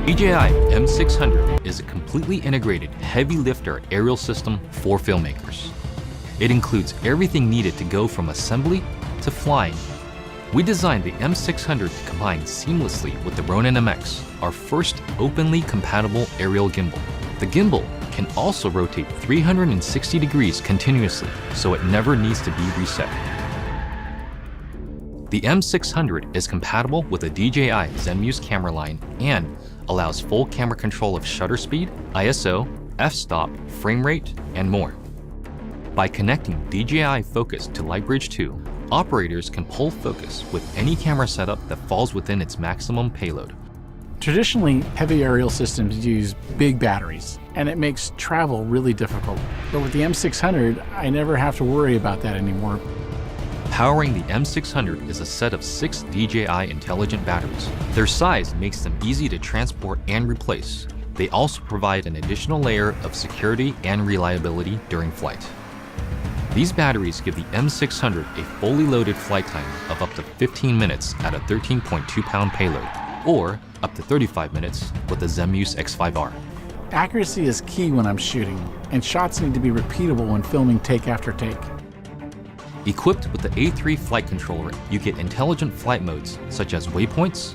DJI M600 is a completely integrated heavy lifter aerial system for filmmakers. It includes everything needed to go from assembly to flying. We designed the M600 to combine seamlessly with the Ronin MX, our first openly compatible aerial gimbal. The gimbal can also rotate 360 degrees continuously, so it never needs to be reset. The M600 is compatible with the DJI Zenmuse camera line and allows full camera control of shutter speed, ISO, f-stop, frame rate, and more. By connecting DJI Focus to Lightbridge 2, operators can pull focus with any camera setup that falls within its maximum payload. Traditionally, heavy aerial systems use big batteries, and it makes travel really difficult. But with the M600, I never have to worry about that anymore. Powering the M600 is a set of 6 DJI intelligent batteries. Their size makes them easy to transport and replace. They also provide an additional layer of security and reliability during flight. These batteries give the M600 a fully loaded flight time of up to 15 minutes at a 13.2-pound payload, or up to 35 minutes with the Zenmuse X5R. Accuracy is key when I'm shooting, and shots need to be repeatable when filming take after take. Equipped with the A3 flight controller, you get intelligent flight modes such as waypoints,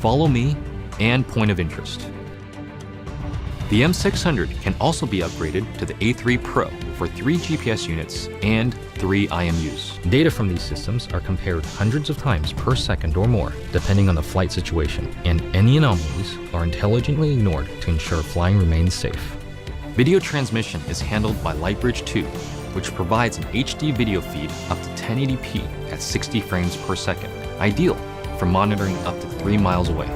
follow me, and point of interest. The M600 can also be upgraded to the A3 Pro for 3 GPS units and 3 IMUs. Data from these systems are compared hundreds of times per second or more, depending on the flight situation, and any anomalies are intelligently ignored to ensure flying remains safe. Video transmission is handled by Lightbridge 2, which provides an HD video feed up to 1080p at 60 frames per second, ideal for monitoring up to 3 miles away.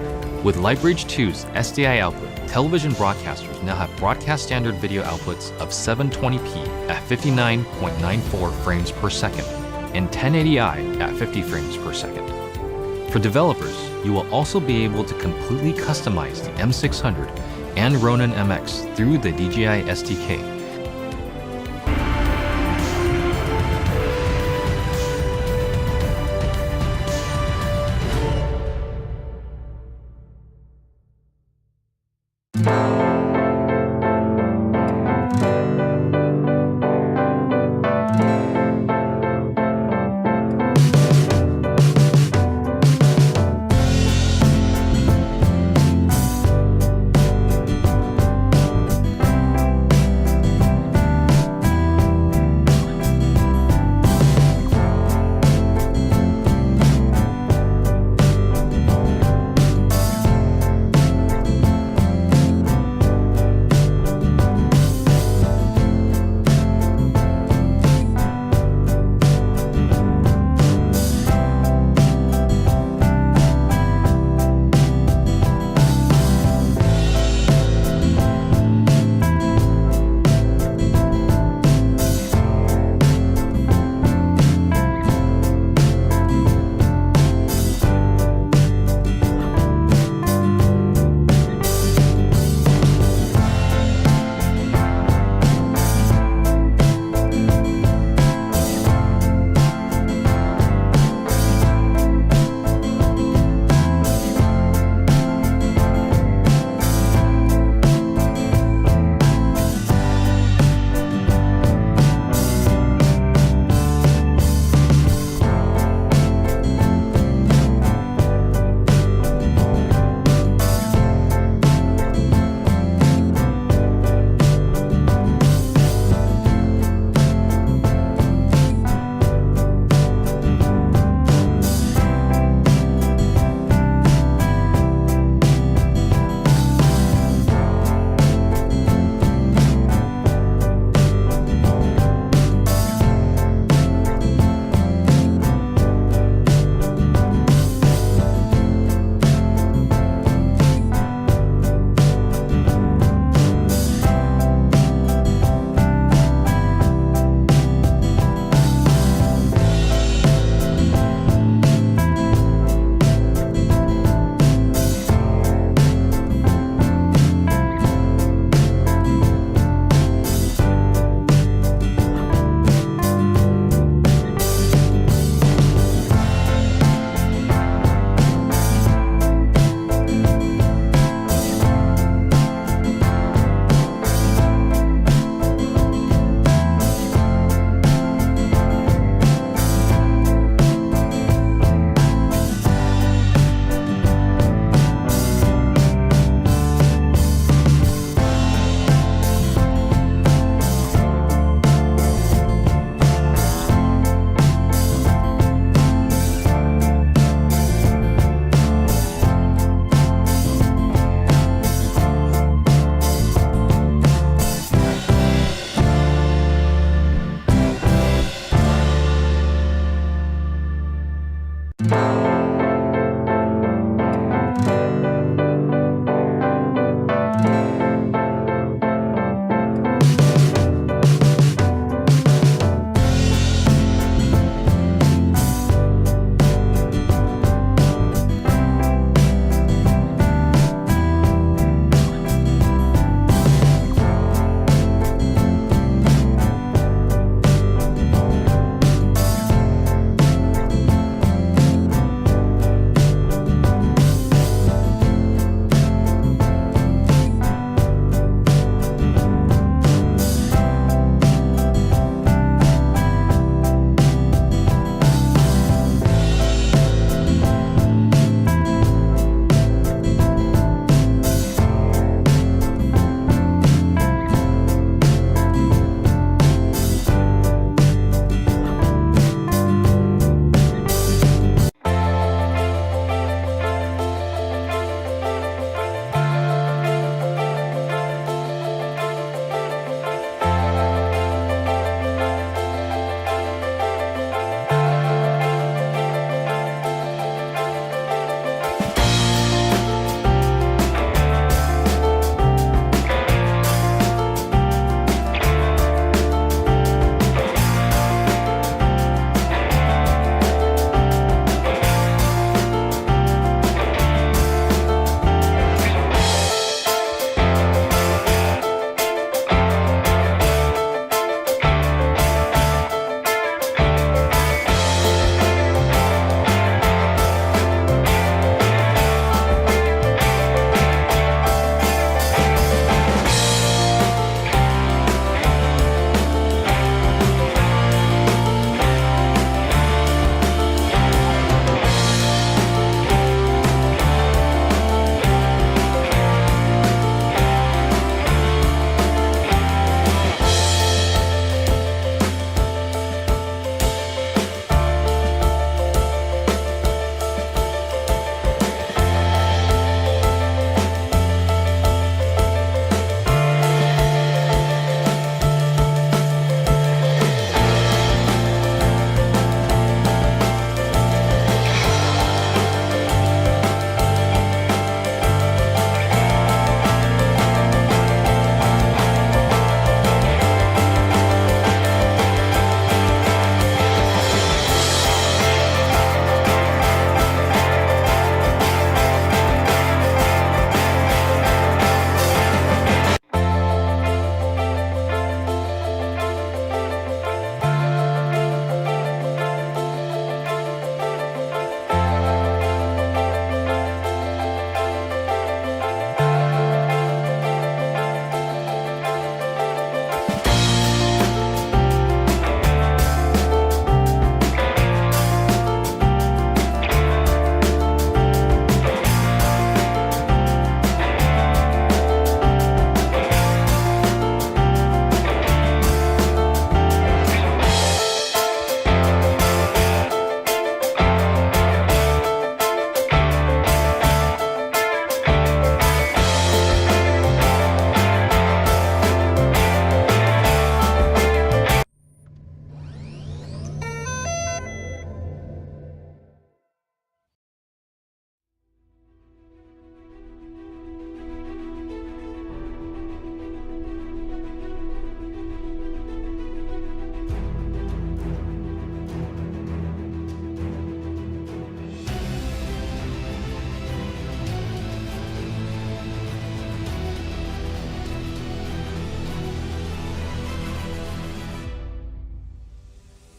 With Lightbridge 2's SDI output, television broadcasters now have broadcast standard video outputs of 720p at 59.94 frames per second and 1080i at 50 frames per second. For developers, you will also be able to completely customize the M600 and Ronin MX through the DJI SDK.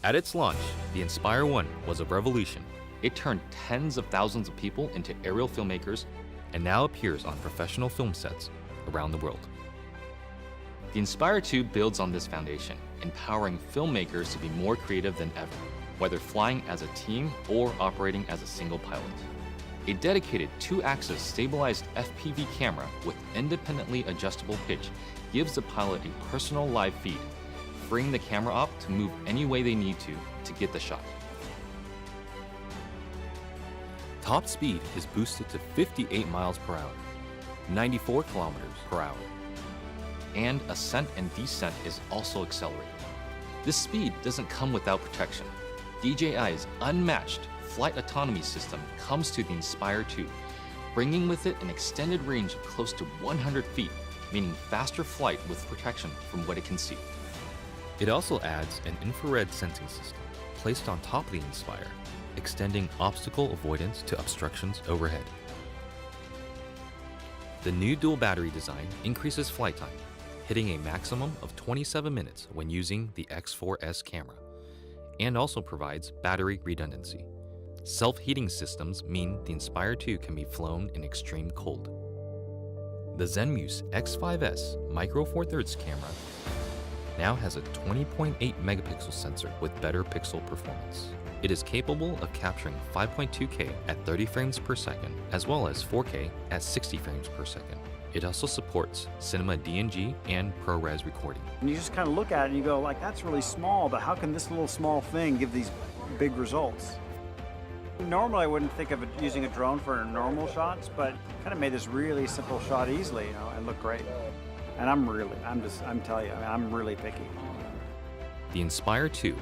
At its launch, the Inspire 1 was a revolution. It turned tens of thousands of people into aerial filmmakers and now appears on professional film sets around the world. The Inspire 2 builds on this foundation, empowering filmmakers to be more creative than ever, whether flying as a team or operating as a single pilot. A dedicated 2-axis stabilized FPV camera with independently adjustable pitch gives the pilot a personal live feed, freeing the camera op to move any way they need to get the shot. Top speed is boosted to 58 miles per hour, 94 kilometers per hour, and ascent and descent is also accelerated. This speed doesn't come without protection. DJI's unmatched flight autonomy system comes to the Inspire 2, bringing with it an extended range of close to 100 feet, meaning faster flight with protection from what it can see. It also adds an infrared sensing system placed on top of the Inspire, extending obstacle avoidance to obstructions overhead. The new dual battery design increases flight time, hitting a maximum of 27 minutes when using the X4S camera, and also provides battery redundancy. Self-heating systems mean the Inspire 2 can be flown in extreme cold. The Zenmuse X5S Micro Four Thirds camera now has a 20.8 megapixel sensor with better pixel performance. It is capable of capturing 5.2K at 30 frames per second, as well as 4K at 60 frames per second. It also supports cinema DNG and ProRes recording. And you just kind of look at it and you go, like, that's really small, but how can this little small thing give these big results? Normally I wouldn't think of using a drone for normal shots, but kind of made this really simple shot easily, you know, and look great. And I'm telling you, I'm really picky. The Inspire 2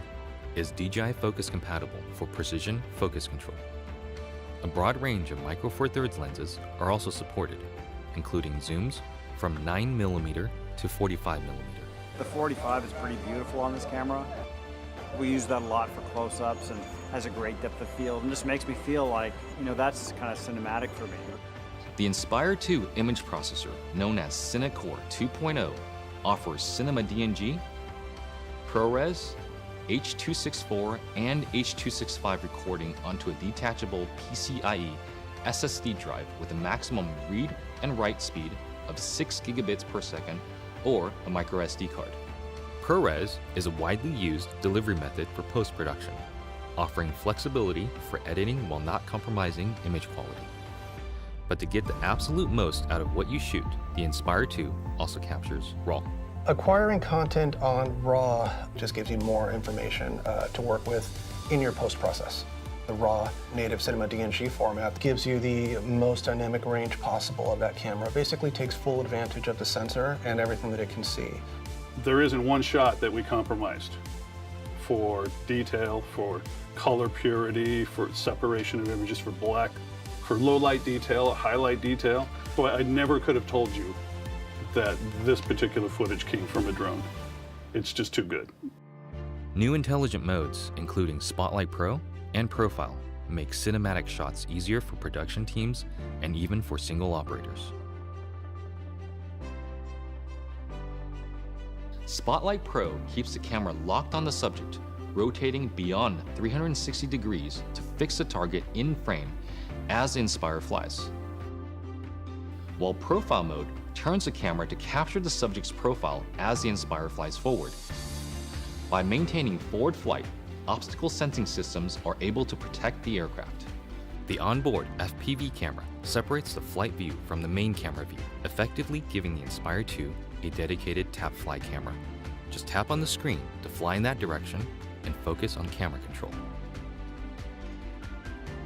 is DJI focus compatible for precision focus control. A broad range of Micro Four Thirds lenses are also supported, including zooms from 9mm to 45mm. The 45 is pretty beautiful on this camera. We use that a lot for close-ups and has a great depth of field and just makes me feel like, you know, that's kind of cinematic for me. The Inspire 2 image processor, known as CineCore 2.0, offers cinema DNG, ProRes, H.264 and H.265 recording onto a detachable PCIe SSD drive with a maximum read and write speed of 6 gigabits per second or a micro SD card. ProRes is a widely used delivery method for post-production, offering flexibility for editing while not compromising image quality. But to get the absolute most out of what you shoot, the Inspire 2 also captures RAW. Acquiring content on RAW just gives you more information to work with in your post-process. The RAW native cinema DNG format gives you the most dynamic range possible of that camera. Basically takes full advantage of the sensor and everything that it can see. There isn't one shot that we compromised for detail, for color purity, for separation of images, for black, for low light detail, highlight detail. So I never could have told you that this particular footage came from a drone. It's just too good. New intelligent modes, including Spotlight Pro and Profile, make cinematic shots easier for production teams and even for single operators. Spotlight Pro keeps the camera locked on the subject, rotating beyond 360 degrees to fix the target in frame as the Inspire flies. While Profile mode turns the camera to capture the subject's profile as the Inspire flies forward. By maintaining forward flight, obstacle sensing systems are able to protect the aircraft. The onboard FPV camera separates the flight view from the main camera view, effectively giving the Inspire 2 a dedicated tap fly camera. Just tap on the screen to fly in that direction and focus on camera control.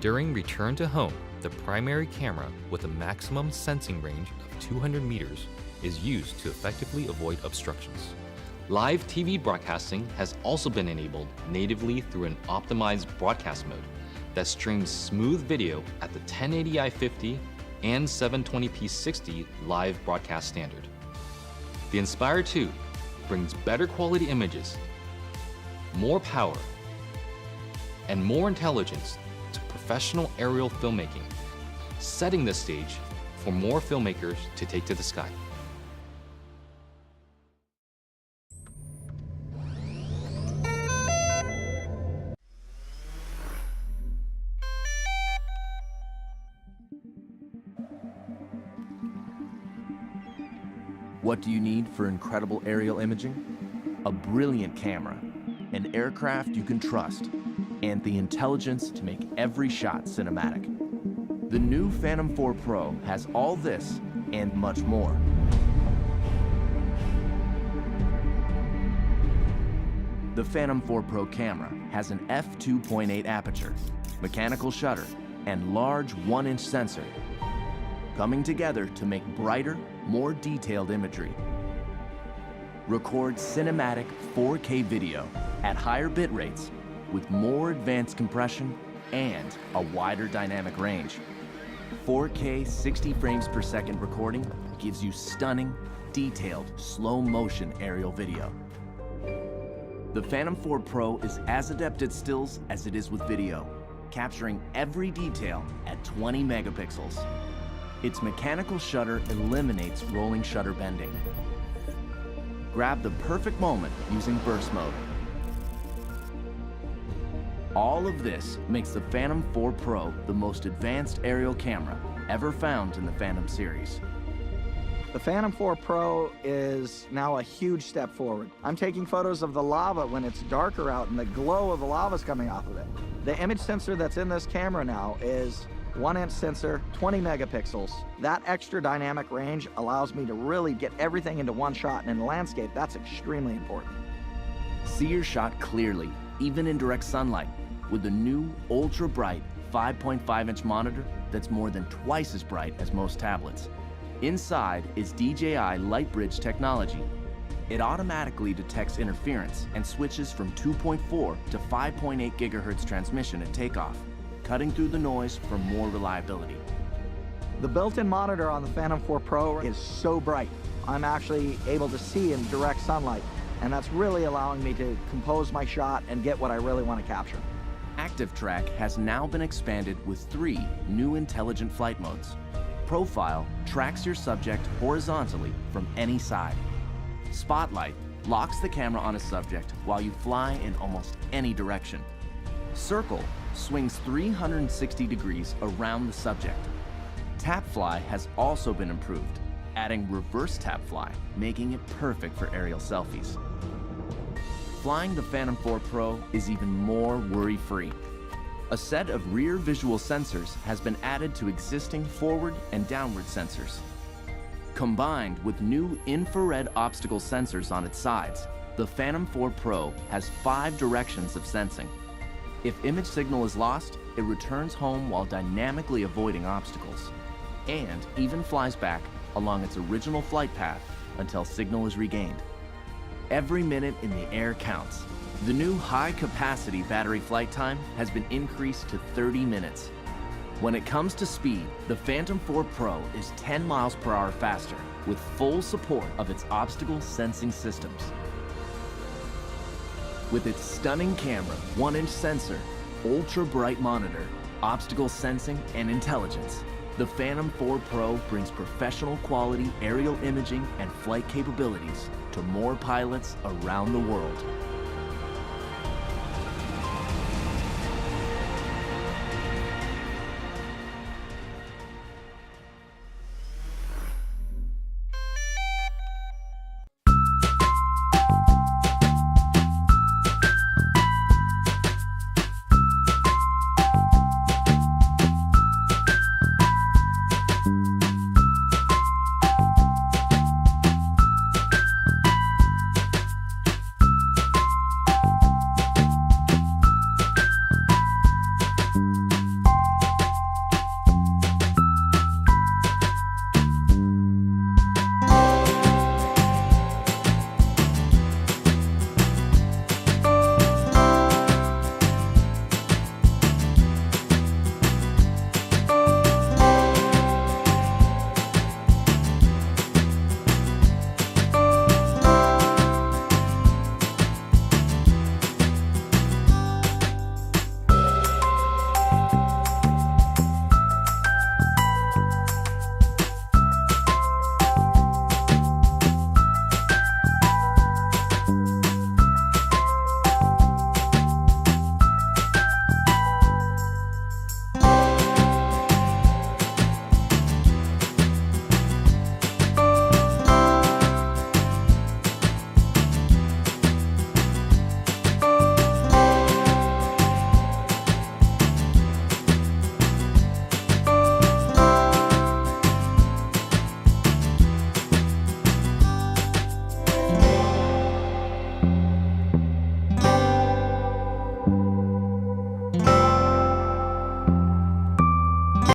During return to home, the primary camera with a maximum sensing range of 200 meters is used to effectively avoid obstructions. Live TV broadcasting has also been enabled natively through an optimized broadcast mode that streams smooth video at the 1080i 50 and 720p 60 live broadcast standard. The Inspire 2 brings better quality images, more power, and more intelligence to professional aerial filmmaking, setting the stage for more filmmakers to take to the sky. What do you need for incredible aerial imaging? A brilliant camera, an aircraft you can trust, and the intelligence to make every shot cinematic. The new Phantom 4 Pro has all this and much more. The Phantom 4 Pro camera has an f2.8 aperture, mechanical shutter, and large 1-inch sensor, coming together to make brighter, more detailed imagery. Record cinematic 4K video at higher bit rates with more advanced compression and a wider dynamic range. 4K 60 frames per second recording gives you stunning, detailed, slow-motion aerial video. The Phantom 4 Pro is as adept at stills as it is with video, capturing every detail at 20 megapixels. Its mechanical shutter eliminates rolling shutter bending. Grab the perfect moment using burst mode. All of this makes the Phantom 4 Pro the most advanced aerial camera ever found in the Phantom series. The Phantom 4 Pro is now a huge step forward. I'm taking photos of the lava when it's darker out and the glow of the lava's coming off of it. The image sensor that's in this camera now is 1-inch sensor, 20 megapixels. That extra dynamic range allows me to really get everything into one shot, and in the landscape, that's extremely important. See your shot clearly, even in direct sunlight, with the new ultra-bright 5.5-inch monitor that's more than twice as bright as most tablets. Inside is DJI LightBridge technology. It automatically detects interference and switches from 2.4 to 5.8 gigahertz transmission at takeoff, cutting through the noise for more reliability. The built-in monitor on the Phantom 4 Pro is so bright. I'm actually able to see in direct sunlight, and that's really allowing me to compose my shot and get what I really want to capture. Active Track has now been expanded with 3 new intelligent flight modes. Profile tracks your subject horizontally from any side. Spotlight locks the camera on a subject while you fly in almost any direction. Circle swings 360 degrees around the subject. Tap Fly has also been improved, adding reverse tap fly, making it perfect for aerial selfies. Flying the Phantom 4 Pro is even more worry-free. A set of rear visual sensors has been added to existing forward and downward sensors. Combined with new infrared obstacle sensors on its sides, the Phantom 4 Pro has 5 directions of sensing. If image signal is lost, it returns home while dynamically avoiding obstacles, and even flies back along its original flight path until signal is regained. Every minute in the air counts. The new high-capacity battery flight time has been increased to 30 minutes. When it comes to speed, the Phantom 4 Pro is 10 miles per hour faster with full support of its obstacle sensing systems. With its stunning camera, 1-inch sensor, ultra-bright monitor, obstacle sensing, and intelligence, the Phantom 4 Pro brings professional quality aerial imaging and flight capabilities to more pilots around the world.